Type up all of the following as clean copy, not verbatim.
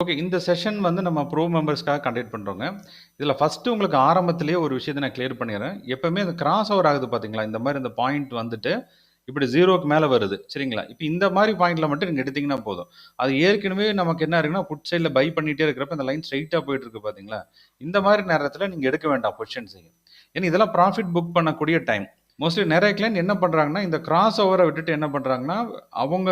Okay. இந்த session வந்து நம்ம ப்ரோ மெம்பர்ஸ்க்காக கண்டக்ட் பண்றோங்க. இதுல ஃபர்ஸ்ட்டு உங்களுக்கு ஆரம்பத்திலேயே ஒரு விஷயத்த நான் கிளியர் பண்ணிர்றேன். எப்பவுமே இந்த கிராஸ் ஓவர் ஆகுது பார்த்தீங்களா? இந்த மாரி இந்த பாயிண்ட் வந்துட்டு, இப்படி 0க்கு மேல வருது. சரிங்களா? இப்ப இந்த மாரி பாயிண்ட்ல மட்டும் நீங்க எடுத்தீங்கன்னா போதும். அது ஏற்கனவே நமக்கு என்ன இருக்குன்னா, புட் சைட்ல பை பண்ணிட்டே இருக்கிறப்ப, இந்த லைன் ஸ்ட்ரெய்ட்டா போயிட்டு இருக்கு பார்த்தீங்களா? இந்த மாரி நேரத்துல நீங்க எடுக்க வேண்டாம் பொசிஷன்ஸையும். ஏன்னா இதெல்லாம் ப்ராஃபிட் புக் பண்ணக்கூடிய டைம். மோஸ்ட்லி நெறைய கிளையண்ட் என்ன பண்றாங்கன்னா, இந்த கிராஸ் ஓவர விட்டுட்டு என்ன பண்றாங்கன்னா, அவங்க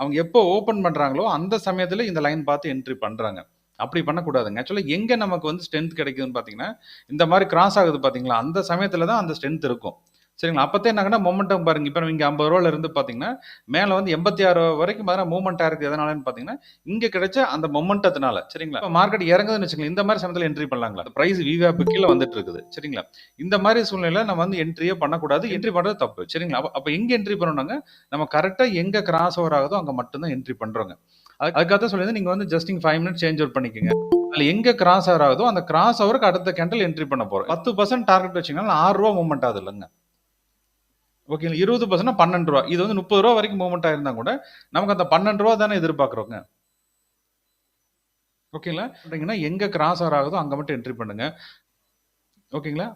அவங்க எப்போ ஓப்பன் பண்றாங்களோ, அந்த சமயத்துல இந்த லைன் பார்த்து என்ட்ரி பண்றாங்க. அப்படி பண்ணக்கூடாதுங்க. ஆக்சுவலா எங்க நமக்கு வந்து ஸ்ட்ரென்த் கிடைக்குதுன்னு பார்த்தீங்கன்னா, இந்த மாரி கிராஸ் ஆகுது பார்த்தீங்களா? அந்த சமயத்துல தான் அந்த ஸ்ட்ரென்த் இருக்கும். சரிங்களா? அப்பதான் என்ன ஆகும்னா, மொமெண்டம் பாருங்க. இப்ப இங்க ரூ. 50 இருந்து பார்த்தீங்கன்னா, மேல வந்து 86 வரைக்கும் பார்த்தீங்கன்னா, மூவ்மெண்ட் ஆயிருக்கு. எதனாலன்னு பார்த்தீங்கன்னா, இங்க கிடைச்ச அந்த மொமெண்டத்தினால. சரிங்களா? இப்ப மார்க்கெட் இறங்குதுன்னு வச்சுக்கங்களேன், இந்த மாரி சமயத்துல என்ட்ரி பண்ணலாங்களா? பிரைஸ் VWAP கீழ வந்துட்டு இருக்குது. சரிங்களா? இந்த மாரி சூழ்நிலையில நம்ம வந்து என்ட்ரியே பண்ணக்கூடாது. என்ட்ரி பண்றது தப்பு. சரிங்களா? அப்ப எங்க என்ட்ரி பண்ணணும்னாங்க, நம்ம கரெக்ட்டா எங்க கிராஸ் ஓவர் ஆகுதோ அங்க மட்டும் தான் என்ட்ரி பண்றோங்க. அதுக்காக தான் சொல்லியிருந்தேன், நீங்க வந்து ஜஸ்ட் 5 மினிட்ஸ் சேஞ்ச் ஓவர் பண்ணிக்கங்க. அதுல எங்க கிராஸ் ஓவர் ஆகுதோ, அந்த கிராஸ் ஓவருக்கு அடுத்த கேண்டில் என்ட்ரி பண்ண போறோம். 10% டார்கெட் வச்சீங்கன்னா, ரூ. 6 மூவ்மெண்ட் ஆகுது இல்லங்க. ஓகேங்களா? 20% ரூ. 12. இது வந்து ரூ. 30 வரைக்கும் மூவ்மெண்ட் ஆயிருந்தா கூட, நமக்கு அந்த ரூ. 12 தானே எதிர்பார்க்குறோங்க. ஓகேங்களா? சொல்றீங்கன்னா, எங்க கிராஸ் ஓவர் ஆகுதோ அங்க மட்டும் என்ட்ரி பண்ணுங்க. ஓகேங்களா?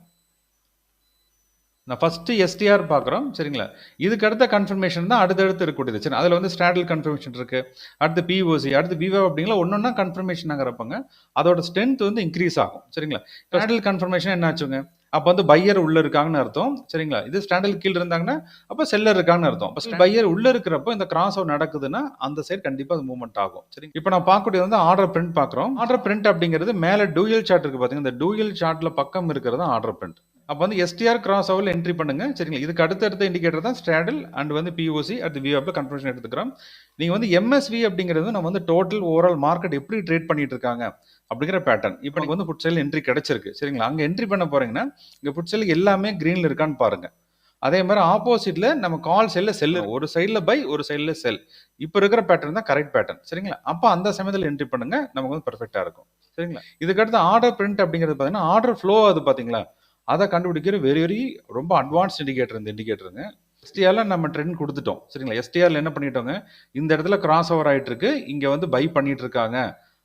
நான் ஃபர்ஸ்ட் எஸ்டிஆர் பார்க்குறோம். சரிங்களா? இதுக்கு அடுத்த கன்ஃபர்மேஷன் தான் அடுத்தடுத்து இருக்கக்கூடியது. சரி, அதுல வந்து ஸ்ட்ராடல் கன்ஃபர்மேஷன் இருக்கு. அடுத்து பிஓசி, அடுத்து விவோ அப்படிங்களா ஒன்னொன்னா கன்ஃபர்மேஷன் ஆகிறப்பங்க, அதோட ஸ்ட்ரென்த் வந்து இன்க்ரீஸ் ஆகும். சரிங்களா? ஸ்ட்ராடல் கன்ஃபர்மேஷன் என்ன ஆச்சுங்க? அப்ப வந்து பையர் உள்ள இருக்காங்கன்னு அர்த்தம். சரிங்களா? இது ஸ்ட்ராடல் கீழ இருந்தாங்கன்னா, அப்ப செல்லர் இருக்காங்கன்னு அர்த்தம். ஃபர்ஸ்ட் பையர் உள்ள இருக்கிறப்போ இந்த கிராஸ் ஓவர் நடக்குதுன்னா, அந்த சைடு கண்டிப்பா அது மூவ்மெண்ட் ஆகும். சரி. இப்போ நான் பார்க்கக்கூடியது வந்து ஆர்டர் பிரிண்ட் பார்க்குறோம். ஆர்டர் பிரிண்ட் அப்படிங்கிறது மேல டூயல் சார்ட் இருக்கு பாத்தீங்க. இந்த டூயல் சார்ட்ல பக்கம் இருக்கிறது ஆர்டர் பிரிண்ட். அப்போ வந்து எஸ்டிஆர் கிராஸ் ஓவரில் என்ட்ரி பண்ணுங்க. சரிங்களா? இதுக்கு அடுத்த இண்டிகேட்டர் தான் ஸ்ட்ராடல் அண்ட் வந்து பிஓசி அடுத்து விஆப்ல கன்ஃபர்மேஷன் எடுத்துக்கிறோம். நீங்க வந்து எம்எஸ்வி அப்படிங்கிறது நம்ம வந்து டோட்டல் ஓவரால் மார்க்கெட் எப்படி ட்ரேட் பண்ணிட்டு இருக்காங்க அப்படிங்கிற பேட்டர்ன். இப்போ நீங்க வந்து புட் சைடில் என்ட்ரி கிடைச்சிருக்கு. சரிங்களா? அங்க என்ட்ரி பண்ண போறீங்கன்னா, இங்க புட் சைடில் எல்லாமே கிரீன்ல இருக்கான்னு பாருங்க. அதே மாதிரி ஆப்போசிட்ல நம்ம கால் செல்ல செல்லு ஒரு சைடுல பை ஒரு சைடுல செல். இப்போ இருக்கிற பேட்டர்ன் தான் கரெக்ட் பேட்டர்ன். சரிங்களா? அப்போ அந்த சமயத்தில் என்ட்ரி பண்ணுங்க. நமக்கு வந்து பெர்ஃபெக்ட்டா இருக்கும். சரிங்களா? இதுக்கு அடுத்து ஆர்டர் பிரிண்ட் அப்படிங்கிறது பார்த்தீங்கன்னா, ஆர்டர் ஃப்ளோ அது பாத்தீங்களா? அதை கண்டுபிடிக்கிற வெரி ரொம்ப அட்வான்ஸ்ட் இண்டிகேட்டர் இந்த இண்டிகேட்டருங்க. எஸ்டிஆர்ல நம்ம ட்ரெண்ட் கொடுத்துட்டோம். சரிங்களா? எஸ்டிஆர்ல என்ன பண்ணிட்டோங்க, இந்த இடத்துல கிராஸ் ஓவர் ஆயிட்டு இருக்கு, இங்க வந்து பை பண்ணிட்டு இருக்காங்க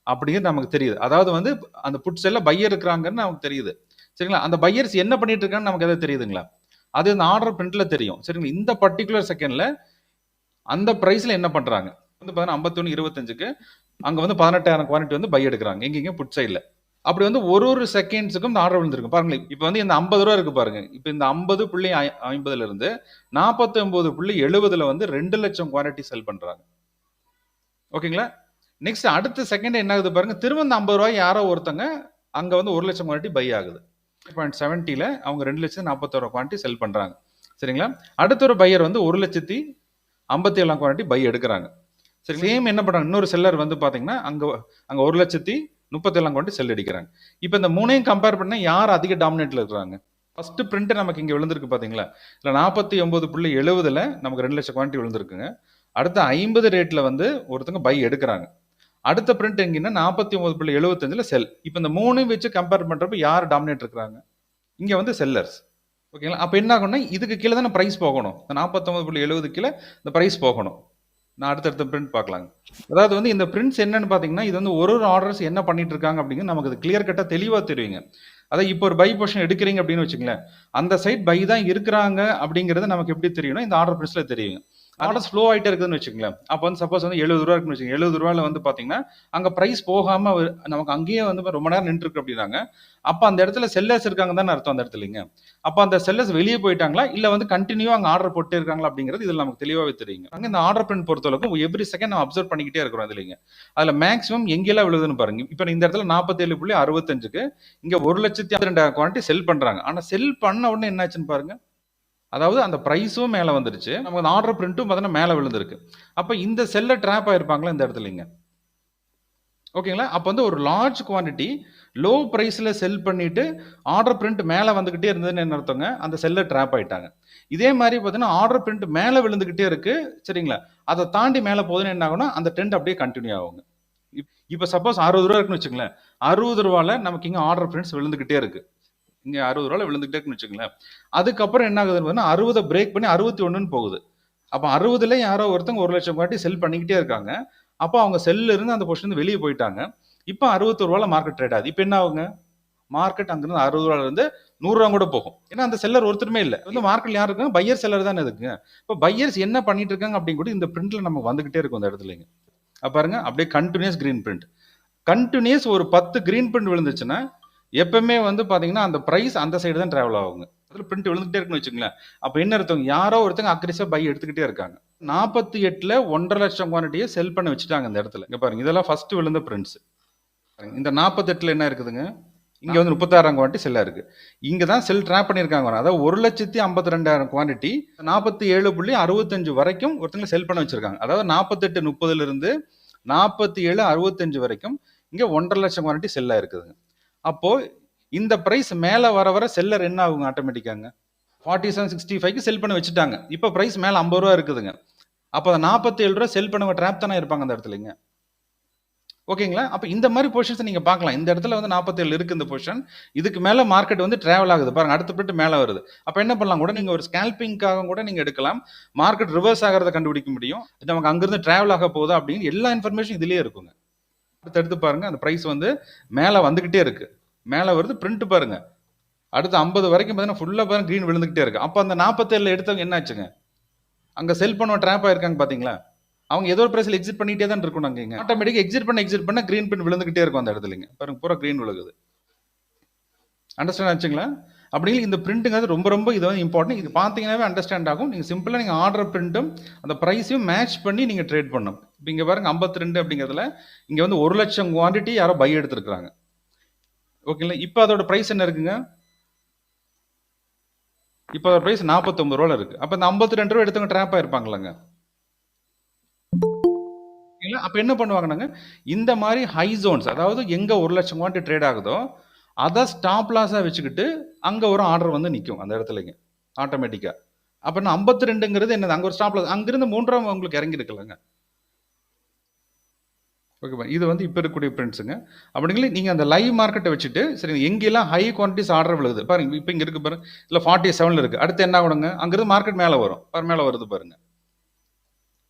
அப்படிங்கிறது நமக்கு தெரியுது. அதாவது வந்து அந்த புட் செல்ல பையர் இருக்கிறாங்கன்னு நமக்கு தெரியுது. சரிங்களா? அந்த பையர்ஸ் என்ன பண்ணிட்டு இருக்கான்னு நமக்கு எதாவது தெரியுதுங்களா? அது இந்த ஆர்டர் பிரிண்ட்ல தெரியும். சரிங்களா? இந்த பர்டிகுலர் செகண்ட்ல அந்த பிரைஸ்ல என்ன பண்றாங்க வந்து 51.25க்கு அங்க வந்து 18,000 குவான்டிட்டி வந்து பை எடுக்கிறாங்க. எங்கெங்க புட் சைட்ல. அப்படி வந்து ஒரு செகண்ட்ஸுக்கும் இந்த ஆர்டர் விழுந்திருக்கு பாருங்க. இப்போ வந்து இந்த ரூ. 50 இருக்கு பாருங்க. இப்போ இந்த 50.50ல இருந்து 49.70ல வந்து 2 லட்சம் குவான்டிட்டி செல் பண்றாங்க. ஓகேங்களா? நெக்ஸ்ட் அடுத்த செகண்ட் என்ன ஆகுது பாருங்க. திரும்ப இந்த ரூ. 50 யாரோ ஒருத்தங்க அங்க வந்து 1 லட்சம் குவான்டிட்டி பை ஆகுது. 0.70ல அவங்க 2,41,000 குவான்டிட்டி செல் பண்றாங்க. சரிங்களா? அடுத்த ஒரு பையர் வந்து 1,57,000 குவான்டிட்டி பை எடுக்கிறாங்க. சரி, சேம் என்ன பண்றாங்க, இன்னொரு செல்லர் வந்து பாத்தீங்கன்னா அங்க அங்க 1,37,000 குவான்டிட்டி செல் அடிக்கிறாங்க. இப்போ இந்த மூணையும் கம்பேர் பண்ணா யார் அதிக டாமினேட்ல இருக்கிறாங்க? ஃபர்ஸ்ட் பிரிண்ட் நமக்கு இங்க விழுந்திருக்கு பாத்தீங்களா? இல்ல 49.70ல நமக்கு 2 லட்சம் குவான்டிட்டி விழுந்திருக்குங்க. அடுத்த 50 ரேட்ல வந்து ஒருத்தங்க பை எடுக்கிறாங்க. அடுத்த பிரிண்ட் எங்கன்னா 49.75ல செல். இப்போ இந்த மூணையும் வச்சு கம்பேர் பண்றப்ப யார் டாமினேட் இருக்கிறாங்க? இங்க வந்து செல்லர்ஸ். ஓகேங்களா? அப்ப என்ன ஆகும்னா இதுக்கு கீழே தானே பிரைஸ் போகணும். 49.70 கீழே இந்த பிரைஸ் போகணும். நான் அடுத்தடுத்த பிரிண்ட் பார்க்கலாங்க. அதாவது வந்து இந்த பிரிண்ட்ஸ் என்னன்னு பார்த்தீங்கன்னா, இது வந்து ஒரு ஆர்டர்ஸ் என்ன பண்ணிட்டு இருக்காங்க அப்படிங்கிறது நமக்கு அது கிளியர் கட்டா தெளிவா தெரியுங்க. அதான் இப்போ ஒரு பை பொசிஷன் எடுக்கிறீங்க அப்படின்னு வச்சுங்களேன், அந்த சைட் பை தான் இருக்கிறாங்க அப்படிங்கிறது நமக்கு எப்படி தெரியும்னா, இந்த ஆர்டர் பிரிண்ட்ஸ்ல தெரியுங்க. ஆர்டர்ஸ் ஃப்ளோ ஆயிட்டே இருக்குதுன்னு வச்சுங்களேன். அப்போ வந்து சப்போஸ் வந்து ரூ. 70 இருக்குன்னு வச்சுக்கோங்க. ரூ. 70ல வந்து பார்த்தீங்கன்னா, அங்க பிரைஸ் போகாம நமக்கு அங்கேயே வந்து ரொம்ப நேரம் நின்றுருக்கு அப்படின்னாங்க. அப்ப அந்த இடத்துல செல்லர்ஸ் இருக்காங்க தானே அர்த்தம் அந்த இடத்துலங்க. அப்ப அந்த செல்லர்ஸ் வெளியே போயிட்டாங்களா? இல்ல வந்து கன்டினியூவா அங்க ஆர்டர் போட்டே இருக்காங்களா? அப்படிங்கிறது இதுல நமக்கு தெளிவாவே தெரியுங்க. அங்க இந்த ஆர்டர் பிரிண்ட் பொறுத்தளவுக்கு எவ்ரி செகண்ட் நம்ம அப்சர்வ் பண்ணிக்கிட்டே இருக்கிறோம் இதுலங்க. அதுல மேக்ஸிமம் எங்கெல்லாம் விழுதுன்னு பாருங்க. இப்ப இந்த இடத்துல 47.65க்கு இங்க 1,62,000 குவான்டிட்டி செல் பண்றாங்க. ஆனா செல் பண்ண உடனே என்ன ஆச்சுன்னு பாருங்க. அதாவது அந்த பிரைஸும் மேல வந்துருச்சு. நமக்கு அந்த ஆர்டர் பிரிண்ட்டும் பார்த்தீங்கன்னா மேல விழுந்திருக்கு. அப்ப இந்த செல்ல ட்ராப் ஆயிருப்பாங்களா இந்த இடத்துலங்க. ஓகேங்களா? அப்ப வந்து ஒரு லார்ஜ் குவான்டிட்டி லோ பிரைஸ்ல செல் பண்ணிட்டு ஆர்டர் பிரிண்ட் மேல வந்துகிட்டே இருந்ததுன்னு என்ன அர்த்தங்க? அந்த செல்லர் ட்ராப் ஆயிட்டாங்க. இதே மாதிரி பார்த்தீங்கன்னா ஆர்டர் பிரிண்ட் மேல விழுந்துகிட்டே இருக்கு. சரிங்களா? அத தாண்டி மேல போகுதுன்னு என்ன ஆகும்னா, அந்த ட்ரெண்ட் அப்படியே கன்டின்யூ ஆகுங்க. இப்ப சப்போஸ் ரூ. 60 இருக்குன்னு வச்சுக்கங்களேன். ரூ. 60ல நமக்கு இங்க ஆர்டர் பிரிண்ட்ஸ் விழுந்துகிட்டே இருக்கு. இங்க ரூ. 60 விழுந்துகிட்டே இருக்குன்னு வச்சுக்கங்களேன். அதுக்கப்புறம் என்ன ஆகுதுன்னு பார்த்தீங்கன்னா 60 பிரேக் பண்ணி 61ன்னு போகுது. அப்ப 60ல யாரோ ஒருத்தங்க 1 லட்சம் குவான்டிட்டி செல் பண்ணிக்கிட்டே இருக்காங்க. அப்போ அவங்க செல்ல இருந்து அந்த பொசிஷன் வெளியே போயிட்டாங்க. இப்போ 61 ரூபால மார்க்கெட் ட்ரேட் ஆகுது. இப்போ என்ன ஆகுங்க, மார்க்கெட் அங்கிருந்து 60 ரூபால இருந்து 100 ரூபா கூட போகும். ஏன்னா அந்த செல்லர் ஒருத்தருமே இல்லை. வந்து மார்க்கெட்ல யார் இருக்காங்க, பையர் செல்லர் தானே இருக்குங்க. இப்போ பையர்ஸ் என்ன பண்ணிட்டு இருக்காங்க அப்படின்னு கூட இந்த பிரிண்ட்ல நம்ம வந்துகிட்டே இருக்கும் அந்த இடத்துலங்க. பாருங்க அப்படியே கண்டினியூஸ் கிரீன் பிரிண்ட், கண்டினியூஸ் ஒரு 10 கிரீன் பிரிண்ட் விழுந்துச்சுன்னா எப்பவுமே வந்து பாத்தீங்கன்னா அந்த பிரைஸ் அந்த சைடு தான் டிராவல் ஆகுங்க. அதுல பிரிண்ட் விழுந்துட்டே இருக்குன்னு வச்சுங்களேன். அப்ப என்ன அர்த்தம், யாரோ ஒருத்தங்க அக்ரெசிவா பை எடுத்துக்கிட்டே இருக்காங்க. 48ல 1.5 லட்சம் குவான்டிட்டியை செல் பண்ண வச்சுட்டாங்க இந்த இடத்துல. இங்க பாருங்க, இதெல்லாம் ஃபர்ஸ்ட் விழுந்த பிரிண்ட்ஸ். இந்த 48ல என்ன இருக்குதுங்க, இங்க வந்து 36,000 குவான்டிட்டி செல்லா இருக்கு. இங்க தான் செல் ட்ராப் பண்ணிருக்காங்க. அதாவது 1,52,000 குவான்டிட்டி 47.65 வரைக்கும் ஒருத்தங்க செல் பண்ண வச்சிருக்காங்க. அதாவது 48.30ல இருந்து 47.65 வரைக்கும் இங்க 1.5 லட்சம் குவான்டிட்டி செல்லா இருக்குதுங்க. அப்போ இந்த பிரைஸ் மேல வர வர செல்லர் என்ன ஆகுங்க, ஆட்டோமேட்டிக்காங்க 47.65க்கு செல் பண்ண வச்சுட்டாங்க. இப்போ பிரைஸ் மேல 50 ரூபா இருக்குதுங்க. அப்போ 47 ரூபா செல் பண்ணவங்க ட்ராப் தானே இருப்பாங்க அந்த இடத்துலங்க. ஓகேங்களா? அப்ப இந்த மாதிரி பொசிஷன்ஸ் நீங்க பார்க்கலாம். இந்த இடத்துல வந்து 47 இருக்கு இந்த பொசிஷன். இதுக்கு மேல மார்க்கெட் வந்து டிராவல் ஆகுது பாருங்க, அடுத்த பிரிண்ட் மேல வருது. அப்ப என்ன பண்ணலாம் கூட, நீங்க ஒரு ஸ்கேல்பிங்காக கூட நீங்க எடுக்கலாம். மார்க்கெட் ரிவர்ஸ் ஆகிறத கண்டுபிடிக்க முடியும். நமக்கு அங்கிருந்து டிராவல் ஆக போகுதா அப்படின்னு எல்லா இன்ஃபர்மேஷன் இதுலயே இருக்குங்க. அடுத்து பாருங்க, அந்த பிரைஸ் வந்து மேல வந்துகிட்டே இருக்கு. மேல வருது, பிரிண்ட் பாருங்க. அடுத்து 50 வரைக்கும் பார்த்தீங்கன்னா ஃபுல்லா பாருங்க கிரீன் விழுந்துகிட்டே இருக்கு. அப்ப அந்த 47ல எடுத்தவங்க என்ன ஆச்சுங்க, அங்க செல் பண்ண ட்ராப் ஆயிருக்காங்க பாத்தீங்களா? அவங்க ஏதோ ஒரு பிரைஸ்ல எக்ஸிட் பண்ணிட்டே தான் இருக்கும். நாங்க ஆட்டோமேட்டிக்கா எக்ஸிட் பண்ண கிரீன் பின் விழுந்துகிட்டே இருக்கும் அந்த இடத்துலங்க. பாருங்க பூரா கிரீன் விழுகுது. அண்டர்ஸ்டாண்ட் ஆச்சுங்களா? அப்படிங்கிற இந்த பிரிண்ட்டுங்கிறது ரொம்ப ரொம்ப இது வந்து இம்பார்ட்டன்ட். இது பார்த்தீங்கன்னாவே அண்டர்ஸ்டாண்ட் ஆகும். நீங்கள் சிம்பிளாக நீங்கள் ஆர்டர் பிரிண்ட்டும் அந்த ப்ரைஸையும் மேட்ச் பண்ணி நீங்கள் ட்ரேட் பண்ணணும். இப்போ இங்கே பாருங்க 52 அப்படிங்கிறதுல இங்கே வந்து 1 லட்சம் குவான்டிட்டி யாரோ பை எடுத்துருக்காங்க. ஓகேங்களா? இப்போ அதோட ப்ரைஸ் என்ன இருக்குங்க, இப்போ அதோட ப்ரைஸ் 49 ரூபாய் இருக்கு. அப்போ இந்த 52 ரூபா எடுத்தவங்க ட்ராப் ஆயிருப்பாங்களாங்க. அப்ப என்ன பண்ணுவாங்கன்னாங்க, இந்த மாதிரி ஹை ஜோன்ஸ், அதாவது எங்க 1 லட்சம் குவான்டிட்டி ட்ரேட் ஆகுதோ அதை ஸ்டாப் லாஸா வச்சுக்கிட்டு அங்க ஒரு ஆர்டர் வந்து நிற்கும் அந்த இடத்துலங்க ஆட்டோமேட்டிக்கா. அப்ப 52ங்கிறது என்னது, அங்க ஒரு ஸ்டாப் லாஸ், அங்கிருந்து 3 உங்களுக்கு இறங்கி இருக்கலங்க. ஓகேவா? இது வந்து இப்போ இருக்கக்கூடிய பிரிண்ட்ஸுங்க. அப்படிங்களே நீங்கள் அந்த லைவ் மார்க்கெட்டை வச்சுட்டு சரி எங்கெல்லாம் ஹை குவான்டிட்டிஸ் ஆர்டர் விழுது பாருங்க. இப்போ இங்கே இருக்கு பாருங்க, இல்லை 47 இருக்கு. அடுத்து என்ன ஆகுங்க, அங்கிருந்து மார்க்கெட் மேலே வரும். மேலே வருது பாருங்க.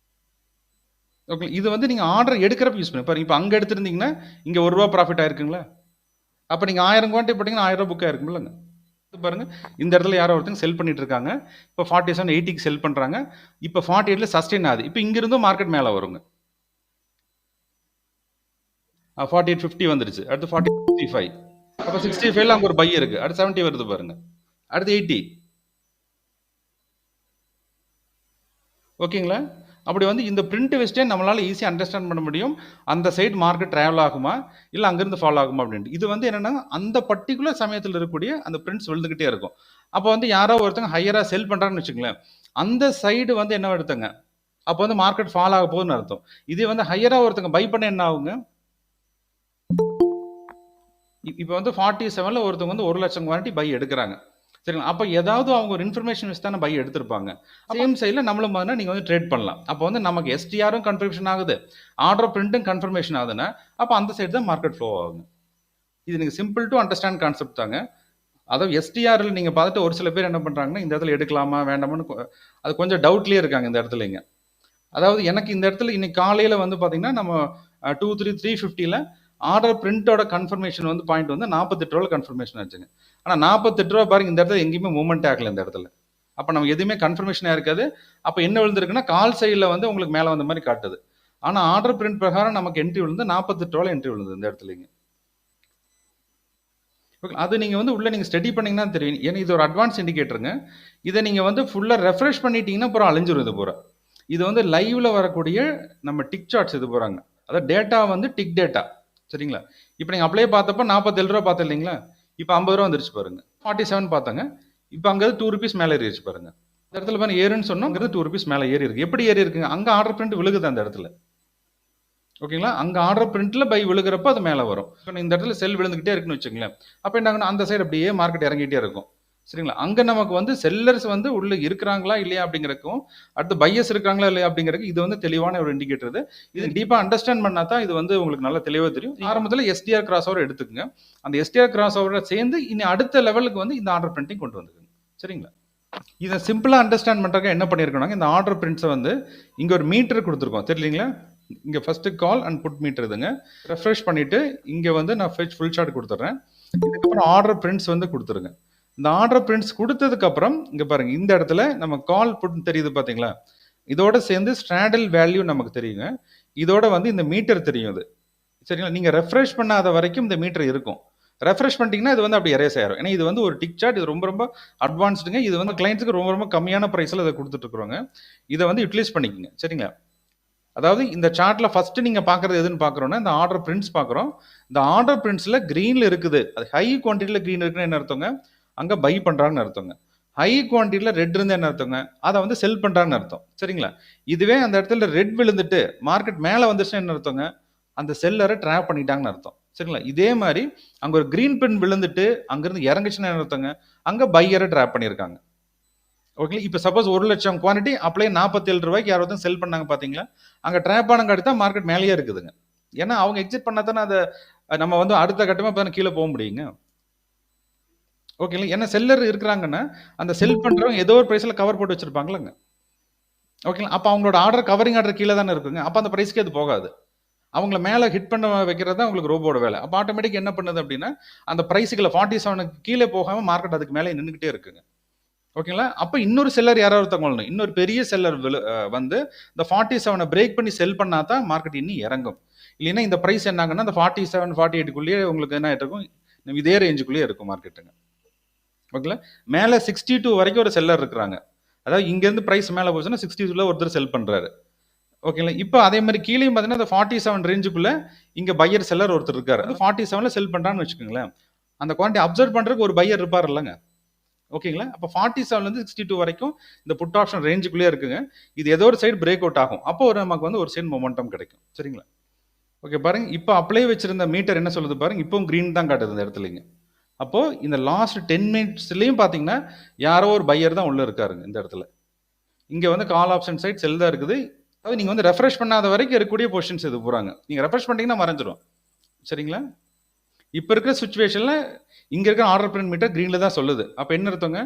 ஓகே, இது வந்து நீங்கள் ஆர்டர் எடுக்கிறப்ப யூஸ் பண்ணி பாருங்க. இப்போ அங்கே எடுத்திருந்தீங்கன்னா இங்கே 1 ரூபா ப்ராஃபிட் ஆயிருக்குங்களா? அப்போ நீங்கள் 1000 குவான்டிட்டி போட்டிங்கன்னா 1000 ரூபா புக் ஆயிருக்கும் இல்லைங்க. பாருங்க, இந்த இடத்துல யாரோ ஒருத்தங்க செல் பண்ணிட்டு இருக்காங்க. இப்போ 47.80க்கு செல் பண்ணுறாங்க. இப்போ 48ல சஸ்டெயின் ஆகுது. இப்போ இங்கிருந்தும் மார்க்கெட் மேலே வருங்க. 48.50 வந்துருச்சு. அடுத்து 40.65. அப்போ 65ல அங்கே ஒரு பை இருக்கு. அடுத்து 70 வருது பாருங்க. அடுத்து 80. ஓகேங்களா? அப்படி வந்து இந்த பிரிண்ட் வச்சுட்டே நம்மளால ஈஸியாக அண்டர்ஸ்டாண்ட் பண்ண முடியும் அந்த சைடு மார்க்கெட் ட்ராவல் ஆகுமா இல்லை அங்கிருந்து ஃபாலோ ஆகுமா அப்படின்ட்டு. இது வந்து என்னன்னா அந்த பர்டிகுலர் சமயத்தில் இருக்கக்கூடிய அந்த பிரிண்ட்ஸ் விழுந்துகிட்டே இருக்கும். அப்போ வந்து யாரோ ஒருத்தங்க ஹையராக செல் பண்ணுறாங்கன்னு வச்சுங்களேன், அந்த சைடு வந்து என்ன எடுத்தங்க, அப்போ வந்து மார்க்கெட் ஃபாலோ ஆக போகுதுன்னு அர்த்தம். இது வந்து ஹையராக ஒருத்தங்க பை பண்ண என்ன ஆகுங்க, இப்போ வந்து 47ல ஒருத்தவங்க வந்து 1 லட்சம் குவான்டிட்டி பை எடுக்கிறாங்க. சரிங்களா? அப்போ ஏதாவது அவங்க ஒரு இன்ஃபர்மேஷன் வச்சு தானே பை எடுத்திருப்பாங்க. சேம் சைடில் நம்மளும் வந்து நீங்கள் வந்து ட்ரேட் பண்ணலாம். அப்போ வந்து நமக்கு எஸ்டிஆரும் கன்ஃபர்மேஷன் ஆகுது, ஆர்டர் பிரிண்ட்டும் கன்ஃபர்மேஷன் ஆகுதுன்னா அப்போ அந்த சைடு தான் மார்க்கெட் ஃப்ளோ ஆகுங்க. இது நீங்கள் சிம்பிள் டு அண்டர்ஸ்டாண்ட் கான்செப்ட் தாங்க. அதாவது எஸ்டிஆரில் நீங்கள் பார்த்துட்டு ஒரு சில பேர் என்ன பண்ணுறாங்கன்னா இந்த இடத்துல எடுக்கலாமா வேண்டாமான்னு அது கொஞ்சம் டவுட்லேயே இருக்காங்க இந்த இடத்துலங்க. அதாவது எனக்கு இந்த இடத்துல இன்னைக்கு காலையில் வந்து பார்த்தீங்கன்னா நம்ம 350ல ஆர்டர் பிரிண்டோட கன்ஃபர்மேஷன் வந்து பாயிண்ட் வந்து 48 ரூபாய் கன்ஃபர்மேஷன் ஆச்சுங்க. ஆனால் 48 ரூபா பாருங்க, இந்த இடத்துல எங்கேயுமே மூவ்மெண்ட் ஆகல இந்த இடத்துல. அப்போ நம்ம எதுவுமே கன்ஃபர்மேஷனாக இருக்காது. அப்போ என்ன விழுந்திருக்குன்னா கால் சைடில் வந்து உங்களுக்கு மேலே வந்த மாதிரி காட்டுது. ஆனால் ஆர்டர் பிரிண்ட் பிரகாரம் நமக்கு என்ட்ரி விழுந்து 48 ரூபாய் என்ட்ரி விழுந்து இந்த இடத்துலங்க. அது நீங்கள் வந்து உள்ள நீங்கள் ஸ்டடி பண்ணீங்கன்னா தெரியும். ஏன்னா இது ஒரு அட்வான்ஸ் இண்டிகேட்டருங்க. இதை நீங்கள் வந்து ஃபுல்லாக ரெஃப்ரெஷ் பண்ணிட்டீங்கன்னா பூரா அழிஞ்சிரும். இது பூரா இது வந்து லைவ்ல வரக்கூடிய நம்ம டிக் சார்ட்ஸ் இது போறாங்க. அதாவது டேட்டா வந்து டிக் டேட்டா. சரிங்களா? இப்போ நீங்கள் அப்ளை பார்த்தப்ப 47 ரூபா பார்த்தேன் இல்லைங்களா? இப்போ 50 ரூபா வந்துருச்சு பாருங்க. 47 பார்த்தாங்க. இப்போ அங்கே 2 ருபீஸ் மேலே ஏறிடுச்சு பாருங்க. இந்த இடத்துல பாருங்க ஏறுன்னு சொன்னோம், அங்கே 2 ருபீஸ் மேலே ஏறி இருக்கு. எப்படி ஏறி இருக்குங்க, அங்கே ஆர்டர் பிரிண்ட் விழுகுது அந்த இடத்துல. ஓகேங்களா? அங்கே ஆர்டர் பிரிண்ட்ல பை விழுகிறப்ப அது மேலே வரும். இப்போ இந்த இடத்துல செல் விழுந்துகிட்டே இருக்குன்னு வச்சுங்களேன். அப்போ என்ன ஆகுனா அந்த சைடு அப்படியே மார்க்கெட் இறங்கிட்டே இருக்கும். சரிங்களா? அங்கே நமக்கு வந்து செல்லர்ஸ் வந்து உள்ள இருக்கிறாங்களா இல்லையா அப்படிங்கிறக்கும், அடுத்து பையர்ஸ் இருக்காங்களா இல்லையா அப்படிங்கிறதுக்கு இது வந்து தெளிவான ஒரு இண்டிகேட்டர். இது டீப்பாக அண்டர்ஸ்டாண்ட் பண்ணா தான் இது வந்து உங்களுக்கு நல்லா தெளிவாக தெரியும். ஆரம்பத்தில் எஸ்டிஆர் கிராஸ் ஓவர் எடுத்துக்கங்க. அந்த எஸ்டிஆர் கிராஸ் ஓவரை சேர்ந்து இனி அடுத்த லெவலுக்கு வந்து இந்த ஆர்டர் பிரிண்டிங் கொண்டு வந்துருங்க. சரிங்களா? இதை சிம்பிளாக அண்டர்ஸ்டாண்ட் பண்ணுறதுக்கு என்ன பண்ணியிருக்கோம், இந்த ஆர்டர் பிரிண்ட்ஸை வந்து இங்கே ஒரு மீட்டர் கொடுத்துருக்கோம் தெரியலீங்களா? இங்கே first call and put meter இதுங்க. ரெஃப்ரெஷ் பண்ணிவிட்டு இங்கே வந்து நான் ஃபுல் ஷாட் கொடுத்துட்றேன். இதுக்கப்புறம் ஆர்டர் பிரிண்ட்ஸ் வந்து கொடுத்துருங்க. இந்த ஆர்டர் பிரிண்ட்ஸ் கொடுத்ததுக்கப்புறம் இங்கே பாருங்கள், இந்த இடத்துல நம்ம கால் புட் தெரியுது பார்த்தீங்களா, இதோட சேர்ந்து ஸ்ட்ராடல் வேல்யூ நமக்கு தெரியுங்க. இதோட வந்து இந்த மீட்டர் தெரியும் இது. சரிங்களா? நீங்கள் ரெஃப்ரெஷ் பண்ணாத வரைக்கும் இந்த மீட்டர் இருக்கும். ரெஃப்ரெஷ் பண்ணிட்டீங்கன்னா இது வந்து அப்படி எரேஸ் ஆயிரும். ஏன்னா இது வந்து ஒரு டிக் சார்ட், இது ரொம்ப ரொம்ப அட்வான்ஸ்டுங்க. இது வந்து கிளைண்ட்ஸுக்கு ரொம்ப ரொம்ப கம்மியான ப்ரைஸில் இதை கொடுத்துட்ருக்குறோங்க. இதை வந்து யூட்டிலைஸ் பண்ணிக்கோங்க. சரிங்களா? அதாவது இந்த சார்ட்டில் ஃபஸ்ட்டு நீங்கள் பார்க்குறது எதுன்னு பார்க்குறோன்னா இந்த ஆர்டர் பிரிண்ட்ஸ் பார்க்குறோம். இந்த ஆர்டர் பிரிண்ட்ஸில் க்ரீனில் இருக்குது, அது ஹை குவான்டிட்டியில் க்ரீன் இருக்குன்னு என்ன அர்த்தங்க, அங்கே பை பண்ணுறாங்கன்னு அர்த்தங்க. ஹை குவான்டிட்டியில் ரெட் இருந்து என்ன அர்த்தங்க, அதை வந்து செல் பண்ணுறாங்கன்னு அர்த்தம். சரிங்களா? இதுவே அந்த இடத்துல ரெட் விழுந்துட்டு மார்க்கெட் மேலே வந்துச்சுன்னா என்ன அர்த்தங்க, அந்த செல்லரை ட்ராப் பண்ணிட்டாங்கன்னு அர்த்தம். சரிங்களா? இதே மாதிரி அங்கே ஒரு க்ரீன் பிரிண்ட் விழுந்துட்டு அங்கேருந்து இறங்குச்சுன்னா என்ன அர்த்தங்க, அங்கே பையரை ட்ராப் பண்ணியிருக்காங்க. ஓகே, இப்போ சப்போஸ் 1,00,000 குவான்டிட்டி அப்படியே 47 ரூபாய்க்கு யாராவது செல் பண்ணாங்க பார்த்தீங்களா, அங்கே ட்ராப் ஆனங்க அடுத்தா மார்க்கெட் மேலேயே இருக்குதுங்க. ஏன்னா அவங்க எக்ஸிட் பண்ணா தானே அதை நம்ம வந்து அடுத்த கட்டமாக இப்போ கீழே போக முடியுங்க. ஓகேங்களா? ஏன்னா செல்லர் இருக்கிறாங்கன்னா அந்த செல் பண்ணுறவங்க ஏதோ ஒரு ப்ரைஸில் கவர் போட்டு வச்சிருப்பாங்களங்க. ஓகேங்களா? அப்போ அவங்களோட ஆர்டர் கவரிங் ஆர்டர் கீழே தானே இருக்குங்க. அப்போ அந்த ப்ரைஸ்க்கு அது போகாது. அவங்கள மேலே ஹிட் பண்ண வைக்கிறது தான் உங்களுக்கு ரோபோட வேலை. அப்போ ஆட்டோமேட்டிக் என்ன பண்ணுது அப்படின்னா அந்த ப்ரைஸுகளை 47க்கு கீழே போகாமல் மார்க்கெட் அதுக்கு மேலே நின்றுக்கிட்டே இருக்குங்க. ஓகேங்களா? அப்போ இன்னொரு செல்லர் யாராவது ஒருத்தவங்க இன்னொரு பெரிய செல்லர் வந்து இந்த 47 பிரேக் பண்ணி செல் பண்ணா தான் மார்க்கெட் இன்னும் இறங்கும். இல்லைன்னா இந்த ப்ரைஸ் என்னாங்கன்னா இந்த 47 48க்குள்ளேயே உங்களுக்கு என்ன ஆகிட்டு இருக்கும், இதே ரேஞ்சுக்குள்ளேயே இருக்கும் மார்க்கெட்டுங்க. ஓகேங்களா? மேலே 62 வரைக்கும் ஒரு செல்லர் இருக்கிறாங்க. அதாவது இங்கேருந்து ப்ரைஸ் மேலே போச்சுன்னா 62ல ஒருத்தர் செல் பண்ணுறாரு. ஓகேங்களா? இப்போ அதே மாதிரி கீழேயும் பார்த்தீங்கன்னா இந்த 47 ரேஞ்சுக்குள்ளே இங்கே பையர் செல்லர் ஒருத்தர் இருக்காரு. அது 47ல செல் பண்ணுறான்னு வச்சுக்கோங்களேன். அந்த குவான்டிட்டி அப்சர்வ் பண்ணுறதுக்கு ஒரு பையர் இருப்பார் இல்லைங்க. ஓகேங்களா? அப்போ 47லேருந்து 62 வரைக்கும் இந்த புட் ஆப்ஷன் ரேஞ்சுக்குள்ளேயே இருக்குங்க. இது ஏதோ ஒரு சைடு பிரேக் அவுட் ஆகும். அப்போ நமக்கு வந்து ஒரு சைடு மொமெண்டம் கிடைக்கும். சரிங்களா? ஓகே, பாருங்க, இப்போ அப்ளை வச்சிருந்த மீட்டர் என்ன சொல்லுது பாருங்க, இப்போவும் க்ரீன் தான் காட்டுது இந்த இடத்துலங்க. அப்போ இந்த லாஸ்ட் 10 மினிட்ஸ்லையும் பார்த்தீங்கன்னா யாரோ ஒரு பையர் தான் உள்ள இருக்காருங்க இந்த இடத்துல. இங்கே வந்து கால் ஆப்ஷன் சைட் செல் தான் இருக்குது. அதாவது நீங்கள் வந்து ரெஃப்ரெஷ் பண்ணாத வரைக்கும் இருக்கக்கூடிய பொசிஷன்ஸ் இது போகிறாங்க. நீங்கள் ரெஃப்ரெஷ் பண்ணிட்டீங்கன்னா மறைஞ்சிடும். சரிங்களா? இப்போ இருக்கிற சுச்சுவேஷனில் இங்கே இருக்கிற ஆர்டர் பிரிண்ட் மீட்டர் க்ரீனில் தான் சொல்லுது. அப்போ என்ன அர்த்தங்க,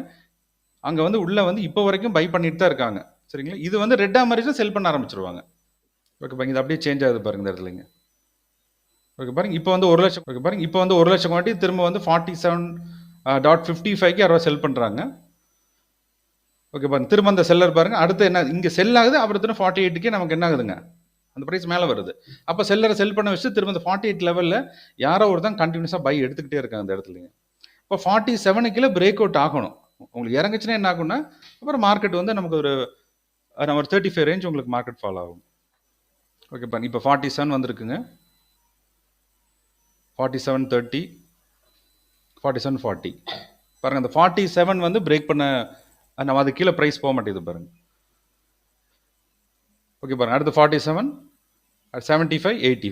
அங்கே வந்து உள்ளே வந்து இப்போ வரைக்கும் பை பண்ணிட்டு தான் இருக்காங்க. சரிங்களா? இது வந்து ரெட்டாக மாறிச்சுன்னா செல் பண்ண ஆரம்பிச்சிருவாங்க. ஓகே பாருங்க, இது அப்படியே சேஞ்ச் ஆகுது பாருங்க இந்த இடத்துலங்க. ஓகே பாருங்க, இப்போ வந்து 1,00,000. ஓகே பாருங்க, இப்போ வந்து 1,00,000 குவான்டிட்டி திரும்ப வந்து 47.55க்கு யாரோ செல் பண்ணுறாங்க. ஓகே பாருங்க, திரும்ப அந்த செல்லர் பாருங்க, அடுத்து என்ன இங்கே செல் ஆகுது, அப்புறம் திரும்ப 48க்கே நமக்கு என்ன ஆகுதுங்க, அந்த ப்ரைஸ் மேலே வருது. அப்போ செல்லரை செல் பண்ண வச்சு திரும்ப இந்த 48 லெவலில் யாரோ ஒருத்தன் கண்டினியூஸாக பை எடுத்துக்கிட்டே இருக்காங்க அந்த இடத்துலங்க. இப்போ 47 பிரேக் அவுட் ஆகணும். உங்களுக்கு இறங்குச்சுன்னா என்ன ஆகும்னா அப்புறம் மார்க்கெட் வந்து நமக்கு ஒரு 35 ரேஞ்ச் உங்களுக்கு மார்க்கெட் ஃபாலோ ஆகும். ஓகே பாருங்க, இப்போ 47 வந்திருக்குங்க. 47.30, 47.40 பாருங்க. அந்த 47 வந்து பிரேக் பண்ண நம்ம அது கீழே ப்ரைஸ் போக மாட்டேங்குது பாருங்க. ஓகே பாருங்க, அடுத்து 47, 75, 80.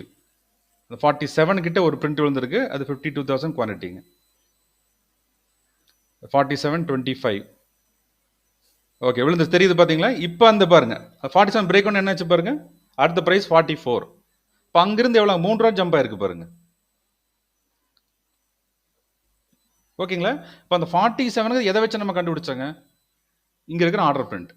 அந்த 47 கிட்ட ஒரு பிரிண்ட் விழுந்திருக்கு, அது 52,000 குவான்டிட்டிங்க. 47.25 ஓகே விழுந்து தெரியுது பார்த்தீங்களா? இப்போ அந்த பாருங்க 47 பிரேக் ஒன்று என்னாச்சு பாருங்க, அடுத்த ப்ரைஸ் 44. இப்போ அங்கிருந்து எவ்வளோ 3 ரூபா ஜம்ப் ஆயிருக்கு பாருங்க. ஓகேங்களா? இப்போ அந்த 47 எதை வச்சு நம்ம கண்டுபிடிச்சாங்க, இங்கே இருக்கிற ஆர்டர் பிரிண்ட்.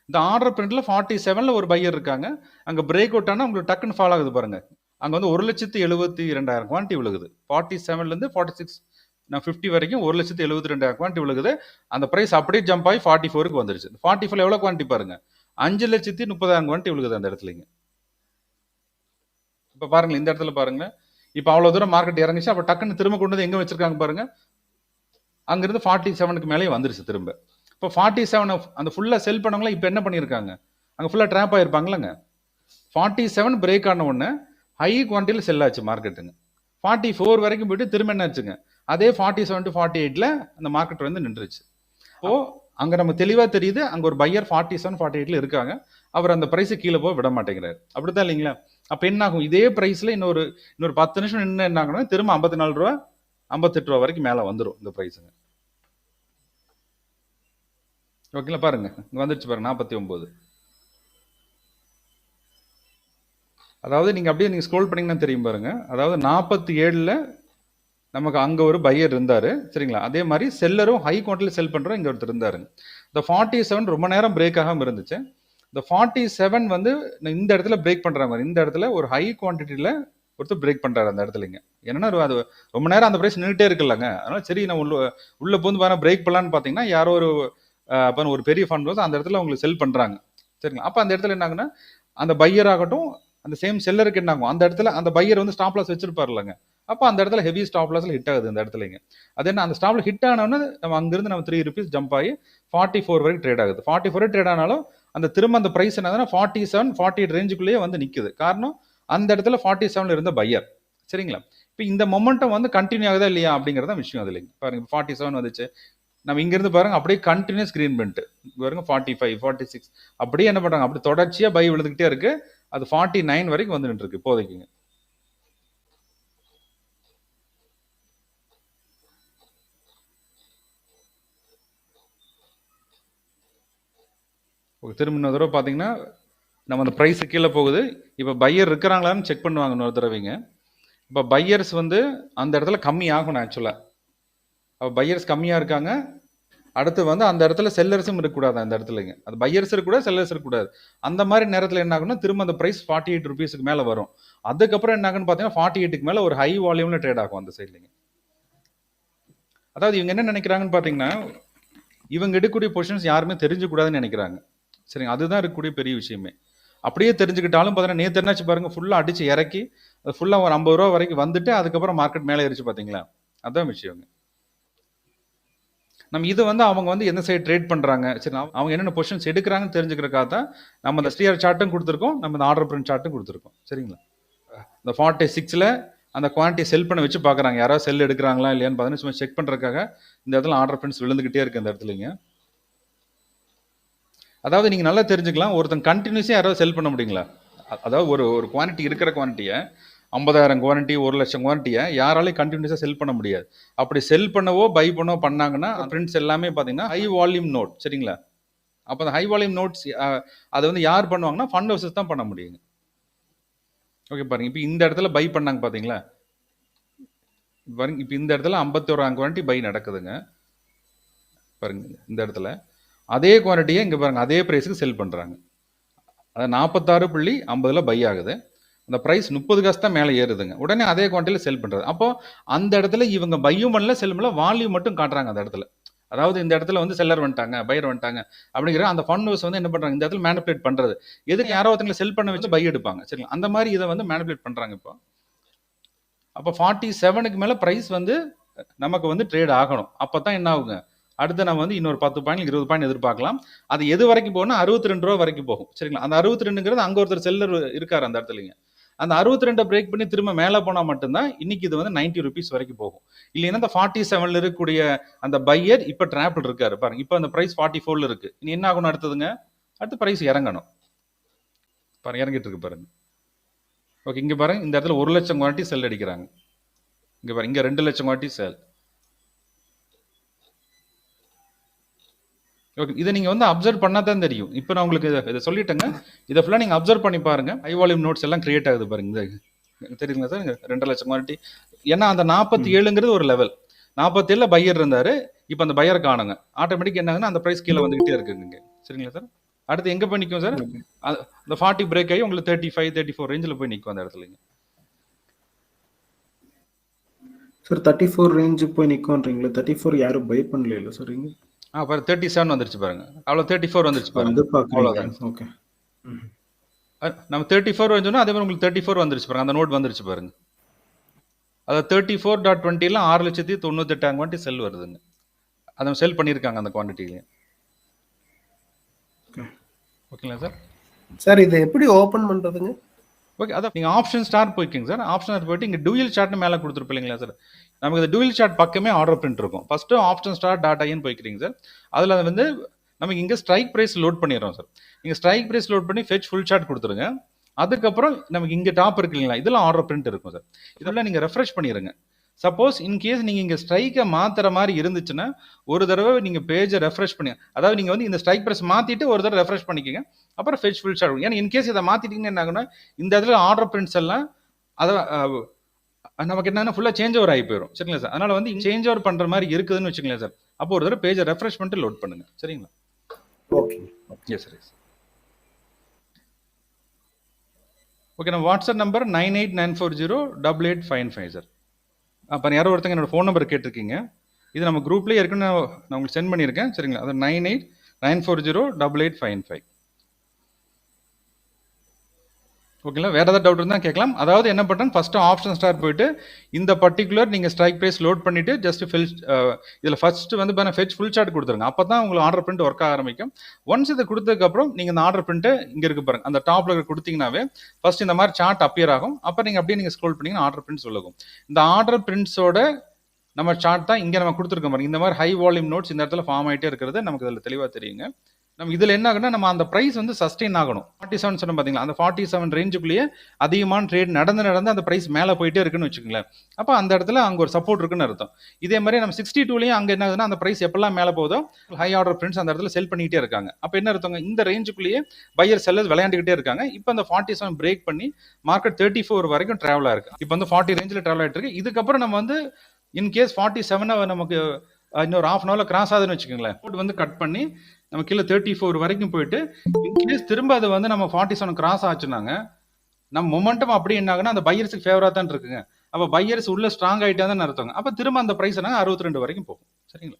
இந்த ஆர்டர் பிரிண்ட்ல 47ல ஒரு பையர் இருக்காங்க. அங்கே பிரேக் அவுட் ஆனால் உங்களுக்கு டக்குன்னு ஃபாலோ ஆகுது பாருங்க. அங்கே வந்து 1,72,000 குவான்டிட்டி விழுகுது. 47லேருந்து 46 50 வரைக்கும் 1,72,000 குவான்டிட்டி விழுகுது. அந்த ப்ரைஸ் அப்படியே ஜம்ப் ஆகி 44க்கு வந்துருச்சு. 44 எவ்வளோ குவான்டிட்டி பாருங்க, 5,30,000 குவான்டிட்டி விழுகுது அந்த இடத்துலங்க. இப்போ பாருங்க இந்த இடத்துல பாருங்க, இப்போ அவ்வளோ தூரம் மார்க்கெட் இறங்கிச்சு. அப்போ டக்குன்னு திரும்ப கொண்டு வந்து எங்கே வச்சிருக்காங்க பாருங்க, அங்கிருந்து 47க்கு மேலே வந்துருச்சு திரும்ப. இப்போ 47 அந்த ஃபுல்லாக செல் பண்ணவங்களா இப்போ என்ன பண்ணியிருக்காங்க, அங்கே ஃபுல்லாக ட்ராப் ஆகிருப்பாங்களங்க. 47 பிரேக் ஆன உடனே ஹை குவான்டிட்டியில் செல் ஆச்சு மார்க்கெட்டுங்க. 44 வரைக்கும் போயிட்டு திரும்ப என்ன ஆச்சுங்க, அதே 47 to 48ல அந்த மார்க்கெட் வந்து நின்றுச்சு. அப்போது அங்கே நம்ம தெளிவாக தெரியுது, அங்கே ஒரு பையர் 47 48ல இருக்காங்க. அவர் அந்த ப்ரைஸை கீழே போய் விட மாட்டேங்கிறாரு. அப்படித்தான் இல்லைங்களா? அப்போ என்ன ஆகும், இதே ப்ரைஸில் இன்னொரு 10 நிமிஷம் நின்று என்ன ஆகணும், திரும்ப 54 ரூபா 58 ரூபா வரைக்கும் மேலே வந்துடும் இந்த ப்ரைஸுங்க. ஓகேங்களா? பாருங்க இங்கே வந்துருச்சு பாருங்க 49. அதாவது நீங்கள் அப்படியே நீங்கள் ஸ்க்ரோல் பண்ணிங்கன்னா தெரியும் பாருங்க. அதாவது 47ல் நமக்கு அங்கே ஒரு பையர் இருந்தார். சரிங்களா? அதே மாதிரி செல்லரும் ஹை குவான்டிட்டியில் செல் பண்ணுறோம் இங்கே ஒருத்தர் இருந்தாருங்க. இந்த 47 ரொம்ப நேரம் பிரேக் ஆகாமல் இருந்துச்சு. இந்த 47 வந்து இந்த இடத்துல பிரேக் பண்ற மாதிரி, இந்த இடத்துல ஒரு ஹை குவான்டிட்டியில ஒருத்தர் பிரேக் பண்றாரு அந்த இடத்துலங்க. என்னன்னா அது ரொம்ப நேரம் அந்த பிரைஸ் நின்றுட்டே இருக்குல்லங்க. அதனால சரி நான் உள்ள போந்து வேற பிரேக் பண்ணலான்னு பாத்தீங்கன்னா யாரோ ஒரு பெரிய ஃபண்ட் வந்து அந்த இடத்துல உங்களுக்கு செல் பண்றாங்க. சரிங்களா? அப்ப அந்த இடத்துல என்ன ஆகுன்னா அந்த பையர் ஆகட்டும் அந்த சேம் செல்லருக்கு என்ன ஆகும், அந்த இடத்துல அந்த பையர் வந்து ஸ்டாப் லாஸ் வச்சிருப்பாருலங்க. அப்போ அந்த இடத்துல ஹெவி ஸ்டாப் லாஸ்ல ஹிட் ஆகுது அந்த இடத்துலங்க. அது என்ன, அந்த ஸ்டாப்ல ஹிட் ஆனோன்னு நம்ம அங்கிருந்து நம்ம 3 rupees ஜம்ப் ஆகி 44 வரைக்கும் ட்ரேட் ஆகுது. 44 ட்ரேட் ஆனாலும் அந்த திரும்ப அந்த பிரைஸ் என்னதுன்னா 47 48 ரேஞ்சுக்குள்ளேயே வந்து நிக்குது. காரணம் அந்த இடத்துல 47ல இருந்த பையர். சரிங்களா? இப்போ இந்த மொமெண்டம் வந்து கண்டினியூ ஆகுதா இல்லையா அப்படிங்கிறத விஷயம் அது இல்லைங்க. பாருங்க 47 வந்துச்சு, நம்ம இங்கிருந்து பாருங்க அப்படியே கண்டினியூஸ் ஸ்கிரீன் பண்ணிட்டு பாருங்க 45 46 அப்படியே என்ன பண்றாங்க, அப்படி தொடர்ச்சியா பை விழுந்துகிட்டே இருக்கு. அது 49 வரைக்கும் வந்துட்டு இருக்கு இப்போதைக்குங்க. திரும்ப இன்னொரு தடவை பார்த்தீங்கன்னா நம்ம அந்த ப்ரைஸ் கீழே போகுது. இப்போ பையர் இருக்கிறாங்களான்னு செக் பண்ணுவாங்க இன்னொரு தடவைங்க. இப்போ பையர்ஸ் வந்து அந்த இடத்துல கம்மி ஆகணும் ஆக்சுவலாக. அப்போ பையர்ஸ் கம்மியாக இருக்காங்க. அடுத்து வந்து அந்த இடத்துல செல்லர்ஸும் இருக்கக்கூடாது அந்த இடத்துலங்க. அது பையர்ஸ் இருக்கக்கூடாது, செல்லர்ஸ் இருக்கக்கூடாது. அந்த மாதிரி நேரத்தில் என்ன ஆகும்னா திரும்ப அந்த ப்ரைஸ் 48 ருபீஸுக்கு மேலே வரும். அதுக்கப்புறம் என்ன ஆகுன்னு பார்த்தீங்கன்னா 48க்கு மேலே ஒரு ஹை வால்யூமில் ட்ரேட் ஆகும் அந்த சைட்லைங்க. அதாவது இவங்க என்ன நினைக்கிறாங்கன்னு பார்த்தீங்கன்னா இவங்க எடுக்கக்கூடிய பொசிஷன்ஸ் யாருமே தெரிஞ்சுக்கூடாதுன்னு நினைக்கிறாங்க. சரிங்க, அதுதான் இருக்கக்கூடிய பெரிய விஷயமே. அப்படியே தெரிஞ்சுக்கிட்டாலும் பார்த்தீங்கன்னா நேற்று என்னாச்சு பாருங்க, ஃபுல்லாக அடிச்சு இறக்கி அது ஃபுல்லாக ஒரு 50 ரூபா வரைக்கும் வந்துட்டு அதுக்கப்புறம் மார்க்கெட் மேலே ஏறிச்சு பார்த்தீங்களா. அதுதான் விஷயங்க. நம்ம இது வந்து அவங்க வந்து எந்த சைடு ட்ரேட் பண்ணுறாங்க, சரி அவங்க என்னென்ன பொசிஷன்ஸ் எடுக்கிறாங்கன்னு தெரிஞ்சுக்கிறக்காக தான் நம்ம இந்த STR சார்ட்டும் கொடுத்துருக்கோம், நம்ம இந்த ஆர்டர் பிரிண்ட் சார்ட்டும் கொடுத்துருக்கோம். சரிங்களா? இந்த 46ல் அந்த குவான்டிட்டி செல் பண்ண வச்சு பார்க்குறாங்க, யாராவது செல் எடுக்கிறாங்களா இல்லையான்னு பார்த்தீங்கன்னா சும்மா செக் பண்ணுறதுக்காக இந்த இடத்துல ஆர்டர் பிரிண்ட்ஸ் விழுந்துக்கிட்டே இருக்குது இந்த இடத்துலங்க. அதாவது நீங்கள் நல்லா தெரிஞ்சுக்கலாம், ஒருத்தன் கண்டினியூஸாக யாராவது செல் பண்ண முடியுங்களா? அதாவது ஒரு குவான்டிட்டி இருக்கிற குவான்டிட்டியை 50,000 குவான்டிட்டி 1,00,000 குவான்டிட்டியை யாராலையும் கண்டினியூஸாக செல் பண்ண முடியாது. அப்படி செல் பண்ணவோ பை பண்ணவோ பண்ணாங்கன்னா பிரிண்ட்ஸ் எல்லாமே பார்த்தீங்கன்னா ஹை வால்யூம் நோட். சரிங்களா? அப்போ அந்த ஹை வால்யூம் நோட்ஸ் அதை வந்து யார் பண்ணுவாங்கன்னா ஃபண்ட் ஹவுசஸ் தான் பண்ண முடியுங்க. ஓகே பாருங்க, இப்போ இந்த இடத்துல பை பண்ணாங்க பார்த்தீங்களா. பாருங்க இப்போ இந்த இடத்துல 51,000 குவான்டிட்டி பை நடக்குதுங்க. பாருங்க இந்த இடத்துல அதே குவான்டிட்டியை இங்கே பாருங்க அதே ப்ரைஸுக்கு செல் பண்ணுறாங்க. அது 46.50 பை ஆகுது. அந்த ப்ரைஸ் 30 காசு தான் மேலே ஏறுதுங்க. உடனே அதே குவான்டிட்டியில் செல் பண்ணுறது. அப்போ அந்த இடத்துல இவங்க பையும் பண்ணல செல் பண்ணல, வால்யூம் மட்டும் காட்டுறாங்க அந்த இடத்துல. அதாவது இந்த இடத்துல வந்து செல்லர் வந்துட்டாங்க பையர் வந்துட்டாங்க அப்படிங்கிற அந்த ஃபண்ட் ஹவுஸ் வந்து என்ன பண்ணுறாங்க, இந்த இடத்துல மேனிபுலேட் பண்ணுறது. எதுக்கு யாரோ ஒருத்தங்களை செல் பண்ண வச்சு பை எடுப்பாங்க. சரிங்களா? அந்த மாதிரி இதை வந்து மேனிபுலேட் பண்ணுறாங்க. இப்போ அப்போ 47க்கு மேலே ப்ரைஸ் வந்து நமக்கு வந்து ட்ரேட் ஆகணும். அப்போ தான் என்ன ஆகுங்க, அடுத்து நம்ம வந்து இன்னொரு 10 பாயிண்ட் 20 பாயிண்ட் எதிர்பார்க்கலாம். அது எது வரைக்கும் போகணும், 62 ரூபா வரைக்கும் போகும். சரிங்களா? அந்த 62ங்கிறது அங்கே ஒருத்தர் செல்லர் இருக்கார் அந்த இடத்துலங்க. அந்த 62 பிரேக் பண்ணி திரும்ப மேலே போனால் மட்டும்தான் இன்னைக்கு இது வந்து 90 ருபீஸ் வரைக்கும் போகும். இல்லைன்னா இந்த 47ல இருக்கக்கூடிய அந்த பையர் இப்போ ட்ராப்பில் இருக்காரு பாருங்க. இப்போ அந்த ப்ரைஸ் 44ல இருக்கு. இனி என்ன ஆகணும் அடுத்ததுங்க, அடுத்து ப்ரைஸ் இறங்கணும். பாருங்க இறங்கிட்டு இருக்கு பாருங்க. ஓகே, இங்கே பாருங்க இந்த இடத்துல 1,00,000 குவான்டிட்டி செல் அடிக்கிறாங்க. இங்கே பாருங்க இங்கே 2,00,000 குவான்டிட்டி செல். ஓகே, இதை நீங்கள் வந்து அப்சர்வ் பண்ணால் தான் தெரியும். இப்போ நான் உங்களுக்கு இதை சொல்லிட்டேங்க, இதை ஃபுல்லாக நீங்கள் அப்சர்வ் பண்ணி பாருங்க. ஹை வால்யூம் நோட்ஸ் எல்லாம் கிரியேட் ஆகுது பாருங்க. இந்த தெரியுங்களா சார், 2,00,000 குவான்டிட்டி. ஏன்னா அந்த 47ங்கிறது ஒரு லெவல், 47ல பையர் இருந்தாரு, இப்போ அந்த பையர் காணுங்க. ஆட்டோமேட்டிக் என்ன ஆகுதுன்னா அந்த ப்ரைஸ் கீழே வந்துகிட்டே இருக்குங்க. சரிங்களா சார்? அடுத்து எங்கே போய் நிற்கும் சார், அந்த 40 பிரேக் ஆகி உங்களுக்கு 35 34 ரேஞ்சில் போய் நிற்கும் அந்த இடத்துலங்க. சார் 34 ரேஞ்சு போய் நிற்கும்ன்றீங்களா? 34 யாரும் பை பண்ணல இல்லை சார் இங்கே? பாரு 37 வந்துருச்சு பாருங்க, அவ்வளோ 34 வந்துருச்சு பாருங்க. அவ்வளோதான். ஓகே, நம்ம 34 வந்துச்சோன்னா அதே மாதிரி உங்களுக்கு 34 வந்துருச்சு பாருங்க, அந்த நோட் வந்துருச்சு பாருங்க. அதாவது 34.20ல 6,98,000 குவான்டிட்டி செல் வருதுங்க. அதை செல் பண்ணியிருக்காங்க அந்த குவான்டிட்டியிலே. ஓகேங்களா சார்? சார் இதை எப்படி ஓப்பன் பண்ணுறதுங்க? ஓகே, அதான் நீங்கள் ஆப்ஷன் ஸ்டார் போய்க்கிங்க சார். ஆப்ஷன் ஸ்டார் போயிட்டு இங்கே டூயல் சார்ட்னு மேலே கொடுத்துருப்பீங்களா சார். நமக்கு இந்த டூயல் சார்ட் பக்கமே ஆர்டர் பிரிண்ட் இருக்கும். ஃபஸ்ட்டு ஆப்ஷன் ஸ்டார் .in போய்க்கிறீங்க சார். அதில் வந்து நமக்கு இங்கே ஸ்ட்ரைக் ப்ரைஸ் லோட் பண்ணிடுறோம் சார். நீங்கள் ஸ்ட்ரைக் ப்ரைஸ் லோட் பண்ணி ஃபெச் ஃபுல் சார்ட் கொடுத்துருங்க. அதுக்கப்புறம் நமக்கு இங்கே டாப் இருக்கு இல்லைங்களா, இதெல்லாம் ஆர்டர் பிரிண்ட் இருக்கும் சார். இதெல்லாம் நீங்கள் ரெஃப்ரெஷ் பண்ணிடுங்க. சப்போஸ் இன்கேஸ் நீங்கள் இங்கே ஸ்ட்ரைக்கை மாற்றுற மாதிரி இருந்துச்சுன்னா ஒரு தடவை நீங்கள் பேஜை ரெஃப்ரெஷ் பண்ணி, அதாவது நீங்கள் வந்து இந்த ஸ்ட்ரைக் ப்ரைஸ் மாற்றிட்டு ஒரு தடவை ரெஃப்ரெஷ் பண்ணிக்கோங்க. அப்புறம் ஃபெச் ஃபுல் சார்ட். ஏன்னா இன்கேஸ் இதை மாற்றிட்டீங்கன்னா என்ன ஆகுனா இந்த இடத்துல ஆர்டர் பிரிண்ட்ஸ் எல்லாம் அதை நமக்கு என்னன்னா ஃபுல்லாக சேஞ்ச் ஓவர் ஆகி போயிடும். சரிங்களா சார்? அதனால் வந்து சேஞ்ச் ஓவர் பண்ணுற மாதிரி இருக்குதுன்னு வச்சுக்கலாம் சார். அப்போ ஒரு தடவை பேஜை ரெஃப்ரெஷ் பண்ணிட்டு லோட் பண்ணுங்க. சரிங்களா? Okay, yes sir. ஓகே, நம்ம வாட்ஸ்அப் நம்பர் 98940885 சார். அப்போ யாரோ ஒருத்தங்க என்னோட ஃபோன் நம்பர் கேட்டிருக்கீங்க. இது நம்ம குரூப்லேயே ஏற்கனவே நான் உங்களுக்கு சென்ட் பண்ணியிருக்கேன் சரிங்களா. அது 98940885. ஓகேங்களா. வேறு ஏதாவது டவுட் இருந்தால் கேட்கலாம். அதாவது என்ன பண்ணுறேன், ஃபஸ்ட்டு ஆப்ஷன் ஸ்டார் போயிட்டு இந்த பர்டிகுலர் நீங்கள் ஸ்ட்ரைக் ப்ரைஸ் லோட் பண்ணிவிட்டு ஜஸ்ட் ஃபில் இதில் ஃபஸ்ட்டு வந்து பார்த்தா ஃபெச் ஃபுல் சார்ட் கொடுத்துருங்க. அப்போ தான் உங்களுக்கு ஆர்டர் பிரிண்ட் ஒர்க் ஆரம்பிக்கும். ஒன்ஸ் இதை கொடுத்ததுக்கப்புறம் நீங்கள் இந்த ஆர்டர் பிரிண்ட்டு இங்கே இருக்கு பாருங்க, அந்த டாப்பில் கொடுத்தீங்கன்னாவே ஃபஸ்ட் இந்த மாதிரி சார்ட் அப்பியர் ஆகும். அப்போ நீங்கள் அப்படியே நீங்கள் ஸ்க்ரோல் பண்ணிங்கன்னா ஆர்டர் பிரிண்ட் சொல்லுங்க. இந்த ஆர்டர் பிரிண்ட்ஸோட நம்ம சார்ட் தான் இங்கே நம்ம கொடுத்துருக்க பாருங்க. இந்த மாதிரி ஹை வால்யூம் நோட்ஸ் இந்த இடத்துல ஃபார்ம் ஆகிட்டே இருக்கிறது நமக்கு இதில் தெளிவாக தெரியுங்க. நம்ம இதில் என்ன ஆகுனா, நம்ம அந்த ப்ரைஸ் வந்து சஸ்டெயின் ஆகணும். 47 சொன்ன பார்த்தீங்களா, அந்த 47 ரேஞ்சுக்குள்ளேயே அதிகமான ட்ரேட் நடந்து அந்த ப்ரைஸ் மேலே போயிட்டே இருக்குன்னு வச்சுக்கோங்களேன். அப்போ அந்த இடத்துல அங்கே ஒரு சப்போர்ட் இருக்குன்னு அர்த்தம். இதே மாதிரி நம்ம 62லையும் அங்கே என்ன ஆகுதுன்னா, அந்த ப்ரைஸ் எப்பெல்லாம் மேலே போதோ ஹை ஆர்டர் பிரிண்ட்ஸ் அந்த இடத்துல செல் பண்ணிக்கிட்டே இருக்காங்க. அப்போ என்ன அர்த்தங்க, இந்த ரேஞ்சுக்குள்ளேயே பையர் செல்லர்ஸ் விளையாண்டுக்கிட்டே இருக்காங்க. இப்போ அந்த 47 பிரேக் பண்ணி மார்க்கெட் 34 வரைக்கும் ட்ராவல் ஆயிருக்கு. இப்போ வந்து 40 ரேஞ்சில் ட்ராவல் ஆகிட்டு இருக்கு. இதுக்கப்புறம் நம்ம வந்து இன்கேஸ் 47 நமக்கு இன்னொரு ஹாஃப் அன் ஹவரில் கிராஸ் ஆகுதுன்னு வச்சுக்கோங்களேன், போட்டு வந்து கட் பண்ணி நம்ம கீழே 34 வரைக்கும் போயிட்டு இன்கேஸ் திரும்ப அது வந்து நம்ம 47 கிராஸ் ஆச்சுனாங்க, நம்ம மொமெண்டம் அப்படி என்ன ஆகுனா அந்த பையர்ஸுக்கு ஃபேவரா தான் இருக்குங்க. அப்போ பையர்ஸ் உள்ள ஸ்ட்ராங் ஆகிட்டா தான் அர்த்தங்க. அப்போ திரும்ப அந்த ப்ரைஸ் 62 வரைக்கும் போகும். சரிங்களா.